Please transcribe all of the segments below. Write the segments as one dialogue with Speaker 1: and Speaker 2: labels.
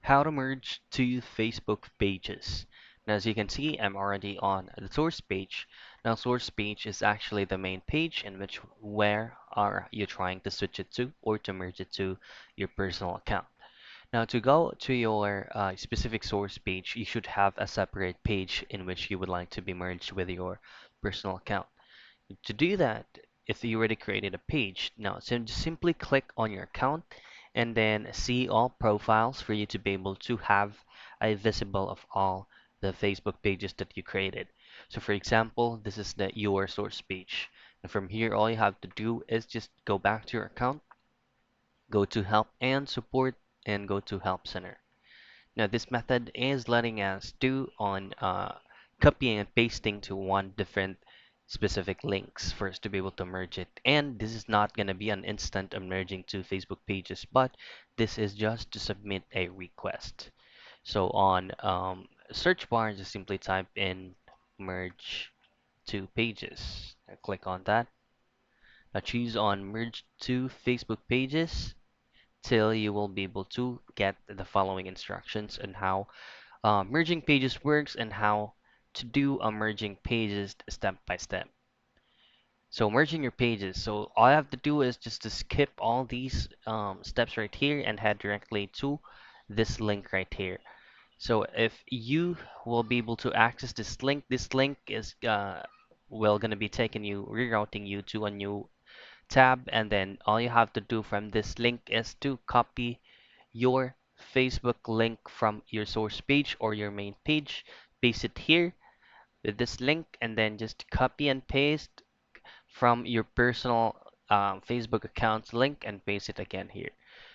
Speaker 1: How to merge two Facebook pages. Now, as you can see, I'm already on the source page. Now, source page is actually the main page in which where are you trying to switch it to or to merge it to your personal account. Now, to go to your specific source page, you should have a separate page in which you would like to be merged with your personal account. To do that, if you already created a page, now just simply click on your account and then see all profiles for you to be able to have a visible of all the Facebook pages that you created. So for example, this is your source page. And from here, all you have to do is just go back to your account, go to help and support, and go to help center. Now this method is letting us do on copying and pasting to one different specific links for us to be able to merge it. And this is not going to be an instant of merging two Facebook pages, but this is just to submit a request. So on search bar, just simply type in merge two pages. Now click on that. Now choose on merge two Facebook pages till you will be able to get the following instructions on how merging pages works and how to do a merging pages step by step. So merging your pages. So all I have to do is just to skip all these steps right here and head directly to this link right here. So if you will be able to access this link is will gonna be taking you, rerouting you to a new tab, and then all you have to do from this link is to copy your Facebook link from your source page or your main page, paste it here with this link, and then just copy and paste from your personal Facebook account's link and paste it again here.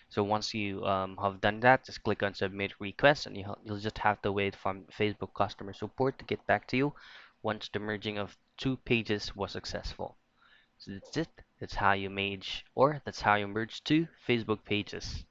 Speaker 1: So once you have done that, just click on submit request, and you'll just have to wait for Facebook customer support to get back to you once the merging of two pages was successful. So that's it. That's how you merge two Facebook pages.